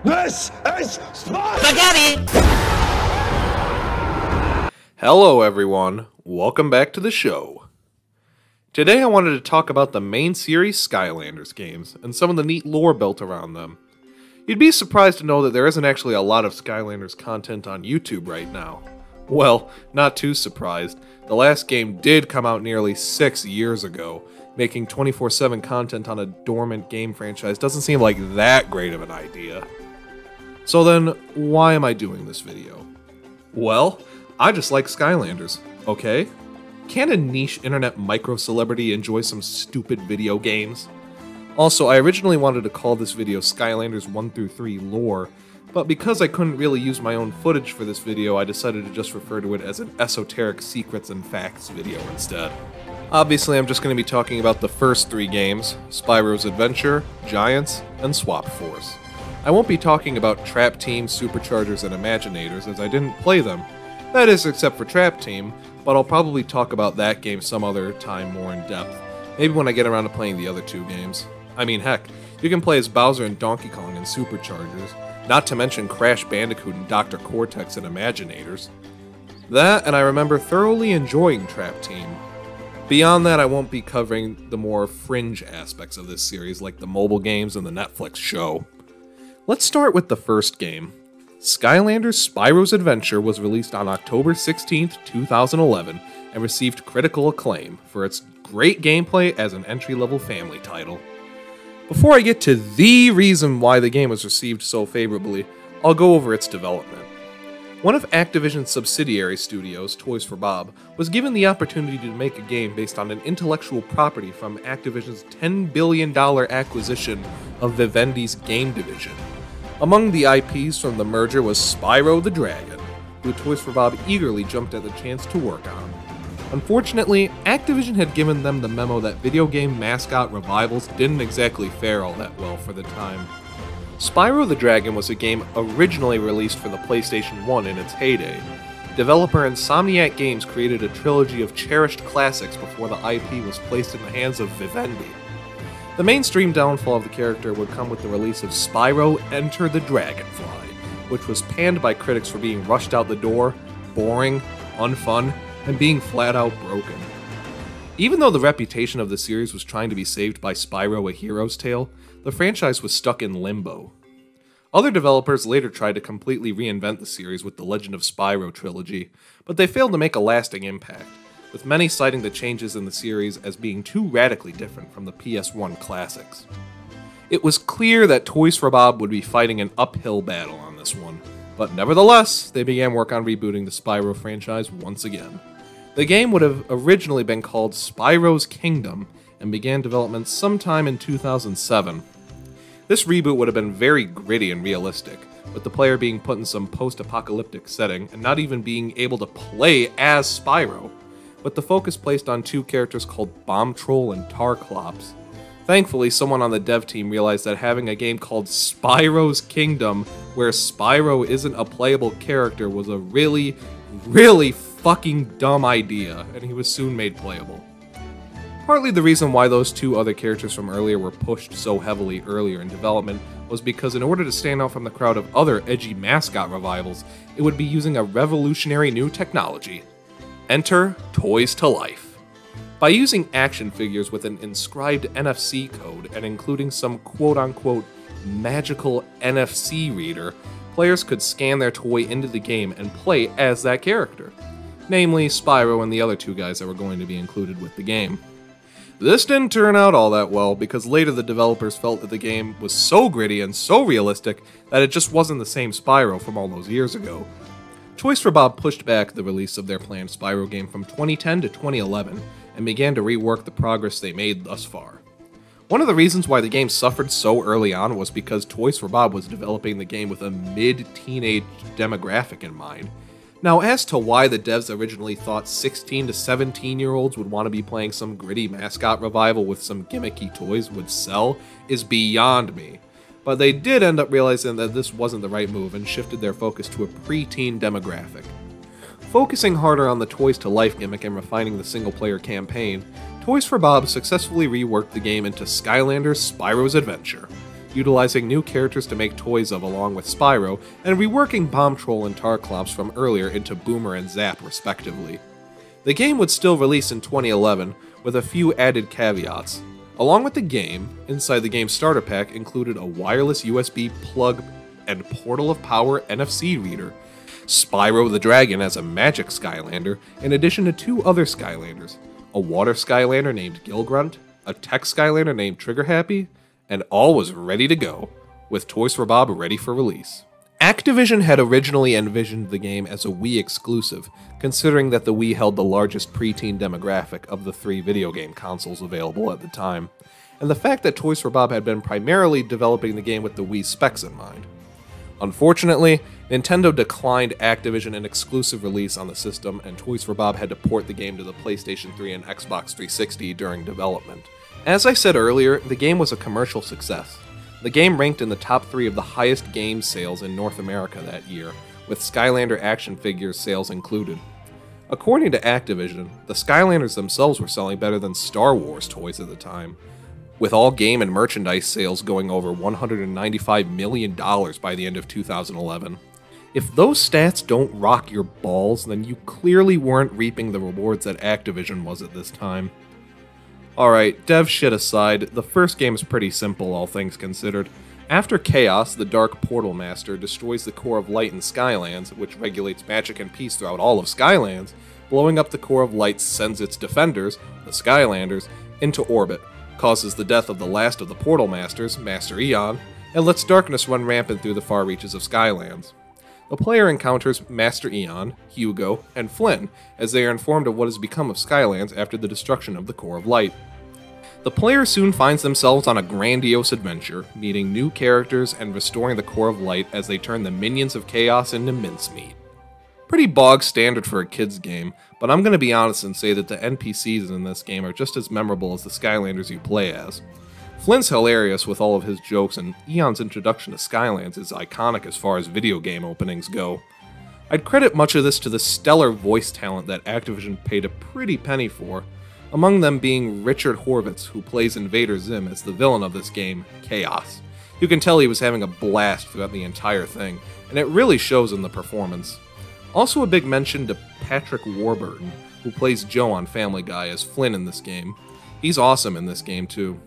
This is Spaghetti! Hello everyone, welcome back to the show. Today I wanted to talk about the main series Skylanders games, and some of the neat lore built around them. You'd be surprised to know that there isn't actually a lot of Skylanders content on YouTube right now. Well, not too surprised. The last game did come out nearly 6 years ago. Making 24/7 content on a dormant game franchise doesn't seem like that great of an idea. So then, why am I doing this video? Well, I just like Skylanders, okay? Can a niche internet micro-celebrity enjoy some stupid video games? Also, I originally wanted to call this video Skylanders 1 through 3 lore, but because I couldn't really use my own footage for this video, I decided to just refer to it as an Esoteric Secrets and Facts video instead. Obviously, I'm just going to be talking about the first 3 games, Spyro's Adventure, Giants, and Swap Force. I won't be talking about Trap Team, Superchargers, and Imaginators, as I didn't play them. That is, except for Trap Team, but I'll probably talk about that game some other time more in depth. Maybe when I get around to playing the other 2 games. I mean, heck, you can play as Bowser and Donkey Kong in Superchargers, not to mention Crash Bandicoot and Dr. Cortex in Imaginators. That, and I remember thoroughly enjoying Trap Team. Beyond that, I won't be covering the more fringe aspects of this series, like the mobile games and the Netflix show. Let's start with the first game. Skylanders Spyro's Adventure was released on October 16th, 2011, and received critical acclaim for its great gameplay as an entry-level family title. Before I get to the reason why the game was received so favorably, I'll go over its development. One of Activision's subsidiary studios, Toys for Bob, was given the opportunity to make a game based on an intellectual property from Activision's $10 billion acquisition of Vivendi's game division. Among the IPs from the merger was Spyro the Dragon, who Toys for Bob eagerly jumped at the chance to work on. Unfortunately, Activision had given them the memo that video game mascot revivals didn't exactly fare all that well for the time. Spyro the Dragon was a game originally released for the PlayStation 1 in its heyday. Developer Insomniac Games created a trilogy of cherished classics before the IP was placed in the hands of Vivendi. The mainstream downfall of the character would come with the release of Spyro Enter the Dragonfly, which was panned by critics for being rushed out the door, boring, unfun, and being flat out broken. Even though the reputation of the series was trying to be saved by Spyro: A Hero's Tale, the franchise was stuck in limbo. Other developers later tried to completely reinvent the series with the Legend of Spyro trilogy, but they failed to make a lasting impact, with many citing the changes in the series as being too radically different from the PS1 classics. It was clear that Toys for Bob would be fighting an uphill battle on this one, but nevertheless, they began work on rebooting the Spyro franchise once again. The game would have originally been called Spyro's Kingdom, and began development sometime in 2007. This reboot would have been very gritty and realistic, with the player being put in some post-apocalyptic setting and not even being able to play as Spyro, with the focus placed on 2 characters called Bomb Troll and Tarclops. Thankfully, someone on the dev team realized that having a game called Spyro's Kingdom, where Spyro isn't a playable character, was a really fucking dumb idea, and he was soon made playable. Partly the reason why those 2 other characters from earlier were pushed so heavily earlier in development was because in order to stand out from the crowd of other edgy mascot revivals, it would be using a revolutionary new technology. Enter Toys to Life. By using action figures with an inscribed NFC code and including some quote-unquote magical NFC reader, players could scan their toy into the game and play as that character. Namely, Spyro and the other 2 guys that were going to be included with the game. This didn't turn out all that well, because later the developers felt that the game was so gritty and so realistic that it just wasn't the same Spyro from all those years ago. Toys for Bob pushed back the release of their planned Spyro game from 2010 to 2011, and began to rework the progress they made thus far. One of the reasons why the game suffered so early on was because Toys for Bob was developing the game with a mid-teenage demographic in mind. Now, as to why the devs originally thought 16 to 17-year-olds would want to be playing some gritty mascot revival with some gimmicky toys would sell is beyond me. But they did end up realizing that this wasn't the right move and shifted their focus to a pre-teen demographic. Focusing harder on the Toys to Life gimmick and refining the single-player campaign, Toys for Bob successfully reworked the game into Skylanders Spyro's Adventure. utilizing new characters to make toys of along with Spyro, and reworking Bomb Troll and Tarclops from earlier into Boomer and Zap respectively. The game would still release in 2011, with a few added caveats. Along with the game, inside the game starter pack included a wireless USB plug and Portal of Power NFC reader, Spyro the Dragon as a magic Skylander, in addition to 2 other Skylanders, a water Skylander named Gilgrunt, a tech Skylander named Trigger Happy, and all was ready to go, with Toys for Bob ready for release. Activision had originally envisioned the game as a Wii exclusive, considering that the Wii held the largest preteen demographic of the 3 video game consoles available at the time, and the fact that Toys for Bob had been primarily developing the game with the Wii specs in mind. Unfortunately, Nintendo declined Activision an exclusive release on the system, and Toys for Bob had to port the game to the PlayStation 3 and Xbox 360 during development. As I said earlier, the game was a commercial success. The game ranked in the top 3 of the highest game sales in North America that year, with Skylander action figures sales included. According to Activision, the Skylanders themselves were selling better than Star Wars toys at the time, with all game and merchandise sales going over $195 million by the end of 2011. If those stats don't rock your balls, then you clearly weren't reaping the rewards that Activision was at this time. Alright, dev shit aside, the first game is pretty simple, all things considered. After Chaos, the Dark Portal Master destroys the core of Light in Skylands, which regulates magic and peace throughout all of Skylands. Blowing up the core of Light sends its defenders, the Skylanders, into orbit, causes the death of the last of the Portal Masters, Master Eon, and lets darkness run rampant through the far reaches of Skylands. The player encounters Master Eon, Hugo, and Flynn as they are informed of what has become of Skylands after the destruction of the Core of Light. The player soon finds themselves on a grandiose adventure, meeting new characters and restoring the Core of Light as they turn the minions of Chaos into mincemeat. Pretty bog standard for a kid's game, but I'm going to be honest and say that the NPCs in this game are just as memorable as the Skylanders you play as. Flynn's hilarious with all of his jokes, and Eon's introduction to Skylands is iconic as far as video game openings go. I'd credit much of this to the stellar voice talent that Activision paid a pretty penny for, among them being Richard Horvitz, who plays Invader Zim as the villain of this game, Chaos. You can tell he was having a blast throughout the entire thing, and it really shows in the performance. Also a big mention to Patrick Warburton, who plays Joe on Family Guy as Flynn in this game. He's awesome in this game too.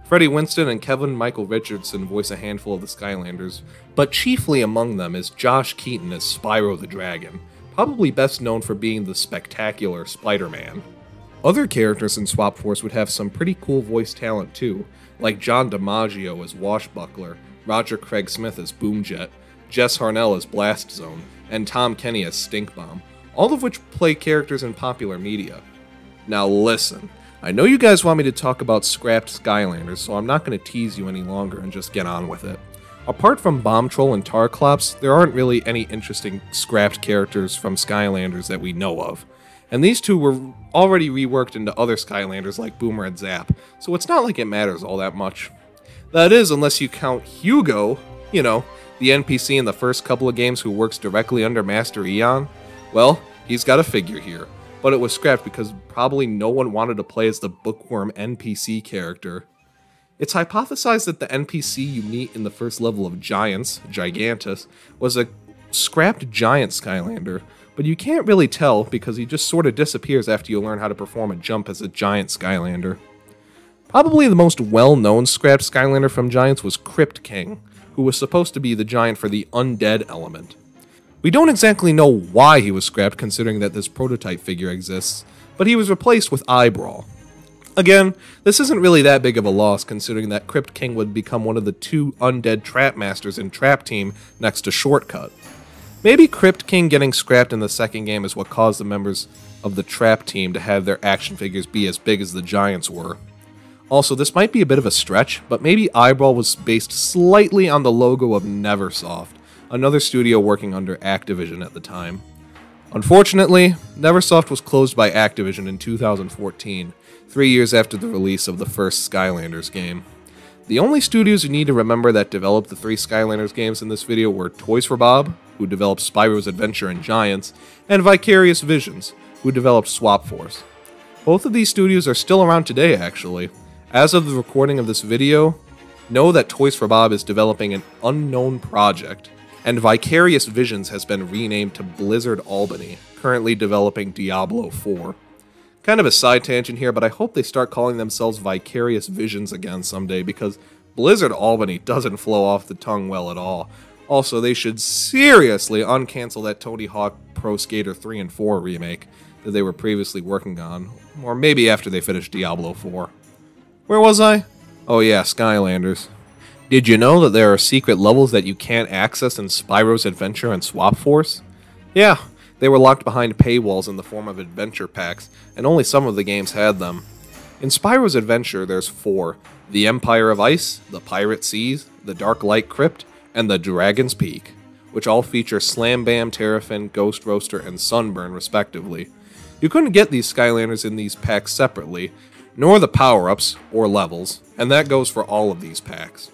Freddie Winston and Kevin Michael Richardson voice a handful of the Skylanders, but chiefly among them is Josh Keaton as Spyro the Dragon, probably best known for being the spectacular Spider-Man. Other characters in Swap Force would have some pretty cool voice talent too, like John DiMaggio as Washbuckler, Roger Craig Smith as Boomjet, Jess Harnell as Blast Zone, and Tom Kenny as Stink Bomb, all of which play characters in popular media. Now listen, I know you guys want me to talk about scrapped Skylanders, so I'm not going to tease you any longer and just get on with it. Apart from Bomb Troll and Tarclops, there aren't really any interesting scrapped characters from Skylanders that we know of. And these two were already reworked into other Skylanders like Boomer and Zap, so it's not like it matters all that much. That is, unless you count Hugo, you know, the NPC in the first couple of games who works directly under Master Eon. Well, he's got a figure here, but it was scrapped because probably no one wanted to play as the bookworm NPC character. It's hypothesized that the NPC you meet in the first level of Giants, Gigantus, was a scrapped giant Skylander, but you can't really tell because he just sort of disappears after you learn how to perform a jump as a giant Skylander. Probably the most well-known scrapped Skylander from Giants was Crypt King, who was supposed to be the giant for the undead element. We don't exactly know why he was scrapped considering that this prototype figure exists, but he was replaced with Eyebrawl. Again, this isn't really that big of a loss considering that Crypt King would become one of the 2 undead Trap Masters in Trap Team next to Shortcut. Maybe Crypt King getting scrapped in the second game is what caused the members of the Trap Team to have their action figures be as big as the Giants were. Also, this might be a bit of a stretch, but maybe Eyebrawl was based slightly on the logo of Neversoft, another studio working under Activision at the time. Unfortunately, Neversoft was closed by Activision in 2014, 3 years after the release of the first Skylanders game. The only studios you need to remember that developed the 3 Skylanders games in this video were Toys for Bob, who developed Spyro's Adventure and Giants, and Vicarious Visions, who developed Swap Force. Both of these studios are still around today, actually. As of the recording of this video, know that Toys for Bob is developing an unknown project, and Vicarious Visions has been renamed to Blizzard Albany, currently developing Diablo 4. Kind of a side tangent here, but I hope they start calling themselves Vicarious Visions again someday, because Blizzard Albany doesn't flow off the tongue well at all. Also, they should seriously uncancel that Tony Hawk Pro Skater 3 and 4 remake that they were previously working on, or maybe after they finish Diablo 4. Where was I? Oh yeah, Skylanders. Did you know that there are secret levels that you can't access in Spyro's Adventure and Swap Force? Yeah, they were locked behind paywalls in the form of adventure packs, and only some of the games had them. In Spyro's Adventure, there's 4: the Empire of Ice, the Pirate Seas, the Dark Light Crypt, and the Dragon's Peak, which all feature Slam Bam, Terrafin, Ghost Roaster, and Sunburn, respectively. You couldn't get these Skylanders in these packs separately, nor the power-ups, or levels, and that goes for all of these packs.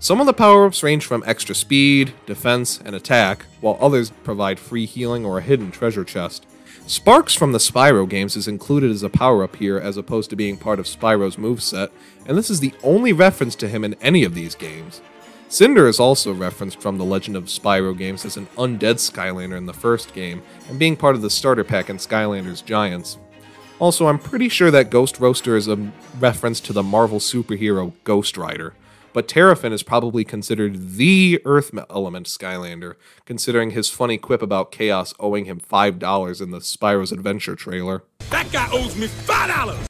Some of the power-ups range from extra speed, defense, and attack, while others provide free healing or a hidden treasure chest. Sparks from the Spyro games is included as a power-up here as opposed to being part of Spyro's moveset, and this is the only reference to him in any of these games. Cinder is also referenced from the Legend of Spyro games as an undead Skylander in the first game, and being part of the starter pack in Skylanders Giants. Also, I'm pretty sure that Ghost Roaster is a reference to the Marvel superhero Ghost Rider, but Terrafin is probably considered the Earth Element Skylander, considering his funny quip about Chaos owing him $5 in the Spyro's Adventure trailer. That guy owes me $5!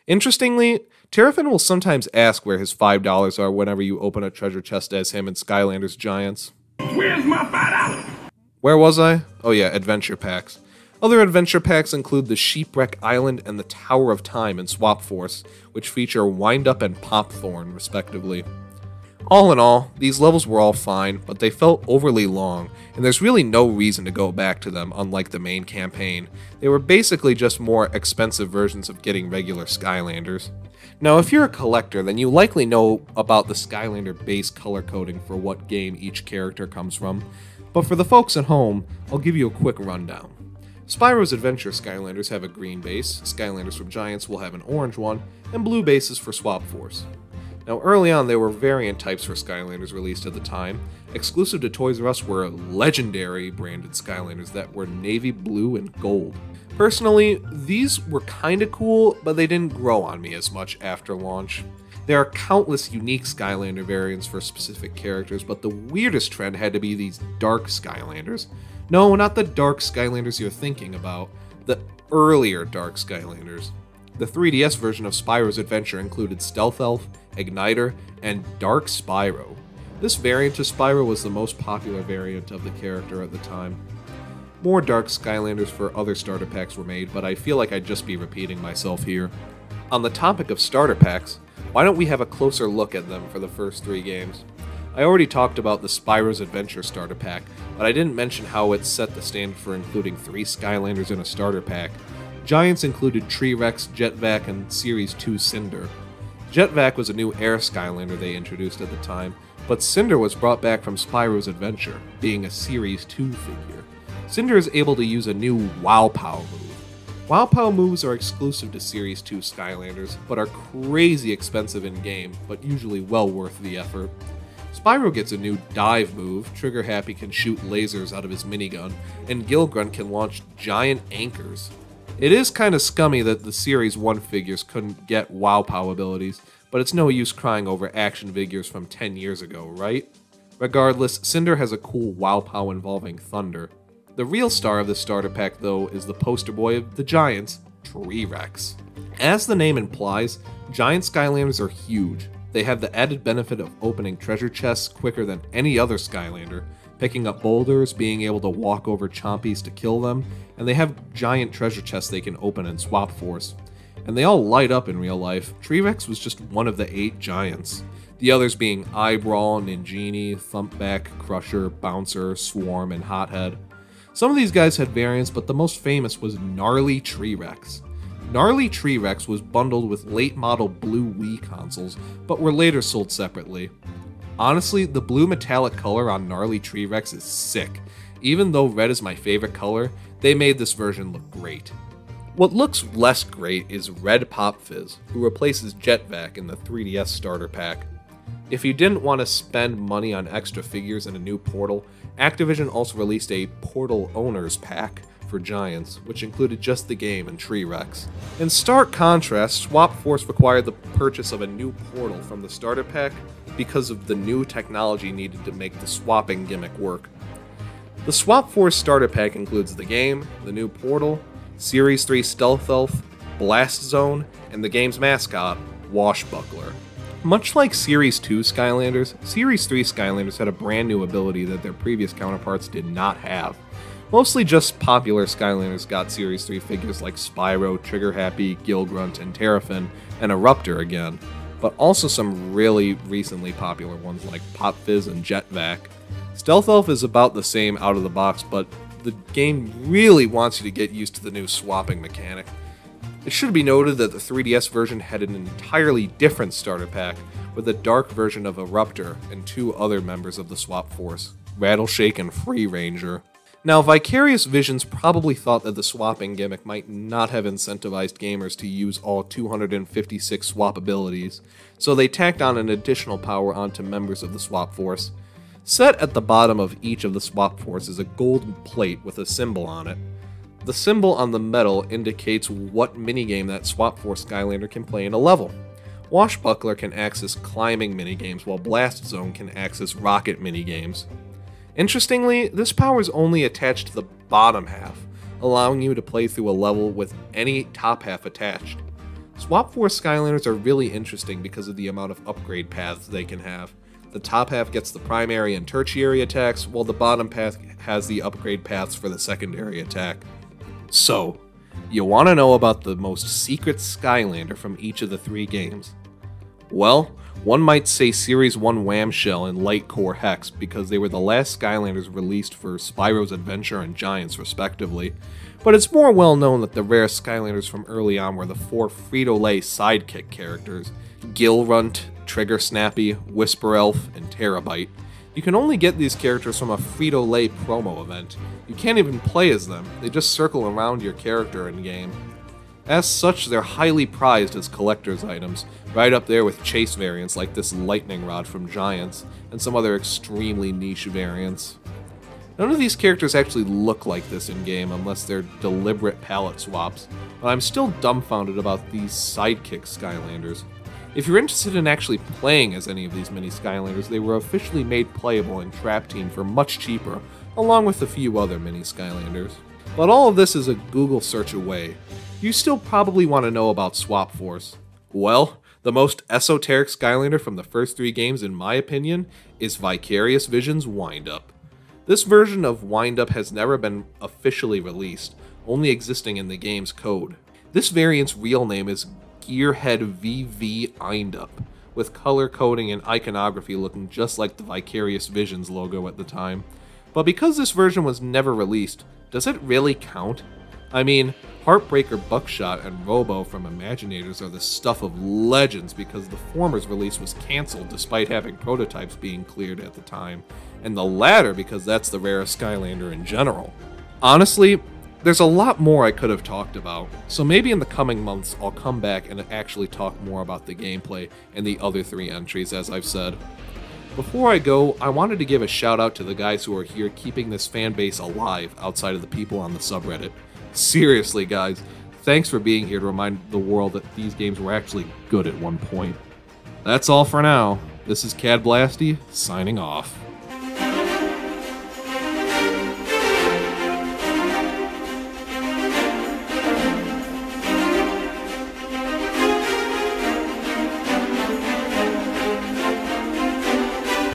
Interestingly, Terrafin will sometimes ask where his $5 are whenever you open a treasure chest as him in Skylanders Giants. Where's my $5? Where was I? Oh yeah, adventure packs. Other adventure packs include the Sheepwreck Island and the Tower of Time in Swap Force, which feature Wind-Up and Popthorn, respectively. All in all, these levels were all fine, but they felt overly long, and there's really no reason to go back to them, unlike the main campaign. They were basically just more expensive versions of getting regular Skylanders. Now, if you're a collector, then you likely know about the Skylander base color coding for what game each character comes from, but for the folks at home, I'll give you a quick rundown. Spyro's Adventure Skylanders have a green base, Skylanders from Giants will have an orange one, and blue bases for Swap Force. Now early on there were variant types for Skylanders released at the time. Exclusive to Toys R Us were legendary branded Skylanders that were navy blue and gold. Personally, these were kinda cool, but they didn't grow on me as much after launch. There are countless unique Skylander variants for specific characters, but the weirdest trend had to be these dark Skylanders. No, not the dark Skylanders you're thinking about, the earlier dark Skylanders. The 3DS version of Spyro's Adventure included Stealth Elf, Igniter, and Dark Spyro. This variant of Spyro was the most popular variant of the character at the time. More Dark Skylanders for other starter packs were made, but I feel like I'd just be repeating myself here. On the topic of starter packs, why don't we have a closer look at them for the first 3 games? I already talked about the Spyro's Adventure starter pack, but I didn't mention how it set the standard for including 3 Skylanders in a starter pack. Giants included T-Rex, Jetvac, and Series 2 Cinder. Jetvac was a new Air Skylander they introduced at the time, but Cinder was brought back from Spyro's Adventure, being a Series 2 figure. Cinder is able to use a new Wow Pow move. Wow Pow moves are exclusive to Series 2 Skylanders, but are crazy expensive in-game, but usually well worth the effort. Spyro gets a new dive move, Trigger Happy can shoot lasers out of his minigun, and Gilgrunt can launch giant anchors. It is kinda scummy that the Series 1 figures couldn't get Wow Pow abilities, but it's no use crying over action figures from 10 years ago, right? Regardless, Cinder has a cool Wow Pow involving thunder. The real star of this starter pack, though, is the poster boy of the Giants, T-Rex. As the name implies, Giant Skylanders are huge. They have the added benefit of opening treasure chests quicker than any other Skylander, picking up boulders, being able to walk over Chompies to kill them, and they have giant treasure chests they can open in Swap Force. And they all light up in real life. T-Rex was just one of the 8 giants, the others being Eyebrawl, Ningini, Thumpback, Crusher, Bouncer, Swarm, and Hothead. Some of these guys had variants, but the most famous was Gnarly T-Rex. Gnarly T-Rex was bundled with late model blue Wii consoles, but were later sold separately. Honestly, the blue metallic color on Gnarly T-Rex is sick. Even though red is my favorite color, they made this version look great. What looks less great is Red Pop Fizz, who replaces Jetvac in the 3DS starter pack. If you didn't want to spend money on extra figures and a new Portal, Activision also released a Portal Owners Pack for Giants, which included just the game and tree wrecks. In stark contrast, Swap Force required the purchase of a new Portal from the starter pack because of the new technology needed to make the swapping gimmick work. The Swap Force starter pack includes the game, the new Portal, Series 3 Stealth Elf, Blast Zone, and the game's mascot, Washbuckler. Much like Series 2 Skylanders, Series 3 Skylanders had a brand new ability that their previous counterparts did not have. Mostly just popular Skylanders got Series 3 figures like Spyro, Trigger Happy, Gilgrunt, and Terrafin, and Eruptor again, but also some really recently popular ones like Pop Fizz and Jet Vac. Stealth Elf is about the same out of the box, but the game really wants you to get used to the new swapping mechanic. It should be noted that the 3DS version had an entirely different starter pack, with a dark version of Eruptor and two other members of the Swap Force, Rattleshake and Free Ranger. Now, Vicarious Visions probably thought that the swapping gimmick might not have incentivized gamers to use all 256 swap abilities, so they tacked on an additional power onto members of the Swap Force. Set at the bottom of each of the Swap Force is a golden plate with a symbol on it. The symbol on the metal indicates what minigame that Swap Force Skylander can play in a level. Washbuckler can access climbing minigames, while Blast Zone can access rocket minigames. Interestingly, this power is only attached to the bottom half, allowing you to play through a level with any top half attached. Swap Force Skylanders are really interesting because of the amount of upgrade paths they can have. The top half gets the primary and tertiary attacks, while the bottom path has the upgrade paths for the secondary attack. So, you want to know about the most secret Skylander from each of the three games? Well, one might say Series 1 Whamshell and Light Core Hex because they were the last Skylanders released for Spyro's Adventure and Giants respectively, but it's more well known that the rare Skylanders from early on were the four Frito-Lay sidekick characters, Gilrunt, Trigger Snappy, Whisper Elf, and Terabyte. You can only get these characters from a Frito-Lay promo event. You can't even play as them, they just circle around your character in-game. As such, they're highly prized as collector's items, right up there with chase variants like this lightning rod from Giants, and some other extremely niche variants. None of these characters actually look like this in-game unless they're deliberate palette swaps, but I'm still dumbfounded about these sidekick Skylanders. If you're interested in actually playing as any of these mini Skylanders, they were officially made playable in Trap Team for much cheaper, along with a few other mini Skylanders. But all of this is a Google search away. You still probably want to know about Swap Force. Well, the most esoteric Skylander from the first three games, in my opinion, is Vicarious Visions Wind-Up. This version of Wind-Up has never been officially released, only existing in the game's code. This variant's real name is Gearhead VV Wind-Up, with color coding and iconography looking just like the Vicarious Visions logo at the time. But because this version was never released, does it really count? I mean, Heartbreaker Buckshot and Robo from Imaginators are the stuff of legends because the former's release was cancelled despite having prototypes being cleared at the time, and the latter because that's the rarest Skylander in general. Honestly, there's a lot more I could have talked about, so maybe in the coming months I'll come back and actually talk more about the gameplay and the other three entries, as I've said. Before I go, I wanted to give a shout out to the guys who are here keeping this fan base alive outside of the people on the subreddit. Seriously, guys, thanks for being here to remind the world that these games were actually good at one point. That's all for now. This is Cad Blasty, signing off.